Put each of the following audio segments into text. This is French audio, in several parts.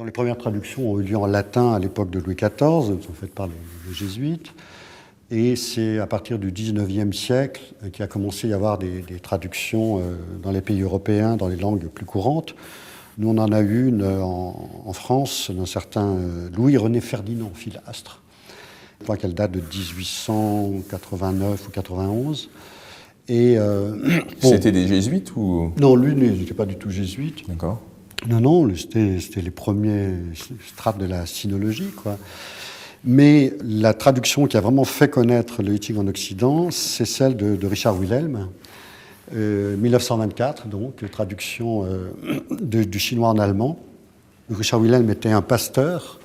Les premières traductions ont eu lieu en latin à l'époque de Louis XIV, elles sont faites par les jésuites. Et c'est à partir du XIXe siècle qu'il a commencé à y avoir des traductions dans les pays européens, dans les langues plus courantes. Nous, on en a eu une en France d'un certain Louis-René Ferdinand Philastre. Je crois qu'elle date de 1889 ou 91. Et, C'était des jésuites ou... Non, lui n'était pas du tout jésuite. D'accord. Non, c'était les premiers strates de la sinologie, quoi. Mais la traduction qui a vraiment fait connaître le Yi Ting en Occident, c'est celle de Richard Wilhelm, 1924, donc, traduction du chinois en allemand. Richard Wilhelm était un pasteur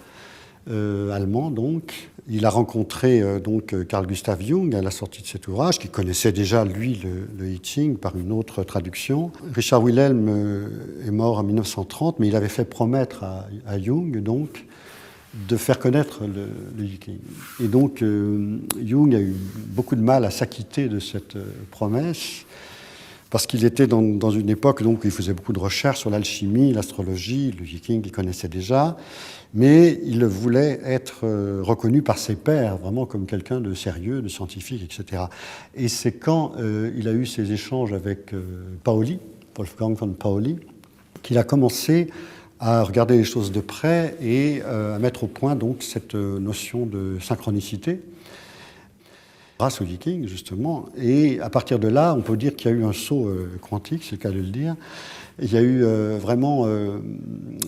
allemand, donc. Il a rencontré donc Carl Gustav Jung à la sortie de cet ouvrage, qui connaissait déjà, lui, le Yi Ting par une autre traduction. Richard Wilhelm est mort en 1930, mais il avait fait promettre à Jung, donc, de faire connaître le Yi Ting. Et donc, Jung a eu beaucoup de mal à s'acquitter de cette promesse, parce qu'il était dans une époque donc, où il faisait beaucoup de recherches sur l'alchimie, l'astrologie, le Yi Ting qu'il connaissait déjà, mais il voulait être reconnu par ses pairs, vraiment comme quelqu'un de sérieux, de scientifique, etc. Et c'est quand il a eu ces échanges avec Paoli, Wolfgang von Paoli, qu'il a commencé à regarder les choses de près et à mettre au point donc cette notion de synchronicité grâce au Yi Ting, justement. Et à partir de là, on peut dire qu'il y a eu un saut quantique, c'est le cas de le dire. Il y a eu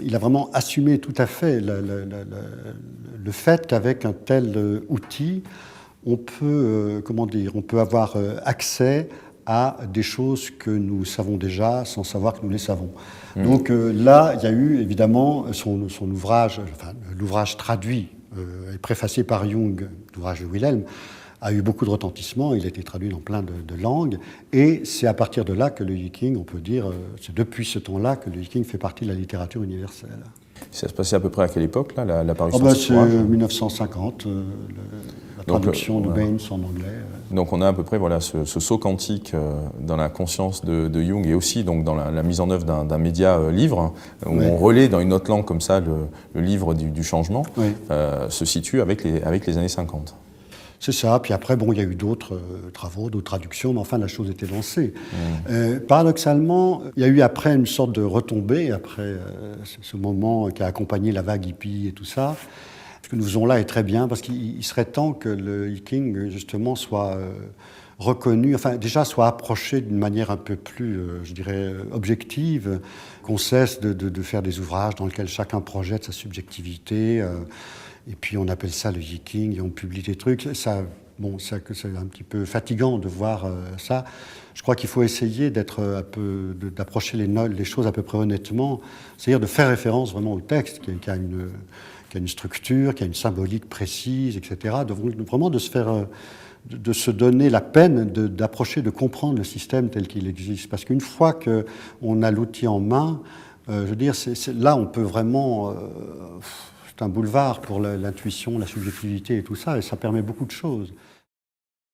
il a vraiment assumé tout à fait le fait qu'avec un tel outil, on peut, on peut avoir accès à des choses que nous savons déjà sans savoir que nous les savons. Donc là, il y a eu évidemment son ouvrage, enfin, l'ouvrage traduit et préfacé par Jung, l'ouvrage de Wilhelm, a eu beaucoup de retentissement, il a été traduit dans plein de langues, et c'est à partir de là que le Yi Ting, on peut dire, c'est depuis ce temps-là que le Yi Ting fait partie de la littérature universelle. Ça se passait à peu près à quelle époque, là, l'apparition de cet ouvrage ? C'est 1950, la traduction de Baynes en anglais. Donc on a à peu près voilà, ce saut quantique dans la conscience de Jung et aussi donc, dans la mise en œuvre d'un média livre, où on relaie dans une autre langue comme ça le livre du changement, se situe avec les années 50. C'est ça, puis après, bon, il y a eu d'autres travaux, d'autres traductions, mais enfin, la chose était lancée. Paradoxalement, il y a eu après une sorte de retombée, après ce moment qui a accompagné la vague hippie et tout ça. Ce que nous faisons là est très bien, parce qu'il serait temps que le Yi Ting, justement, soit reconnu, enfin, déjà soit approché d'une manière un peu plus, je dirais, objective, qu'on cesse de faire des ouvrages dans lesquels chacun projette sa subjectivité, et puis on appelle ça le Yi Ting, et on publie des trucs. C'est un petit peu fatigant de voir ça. Je crois qu'il faut essayer d'approcher les choses à peu près honnêtement, c'est-à-dire de faire référence vraiment au texte qui a une structure, qui a une symbolique précise, etc. Vraiment de se donner la peine d'approcher, de comprendre le système tel qu'il existe. Parce qu'une fois qu'on a l'outil en main, je veux dire, là on peut vraiment... c'est un boulevard pour l'intuition, la subjectivité et tout ça, et ça permet beaucoup de choses.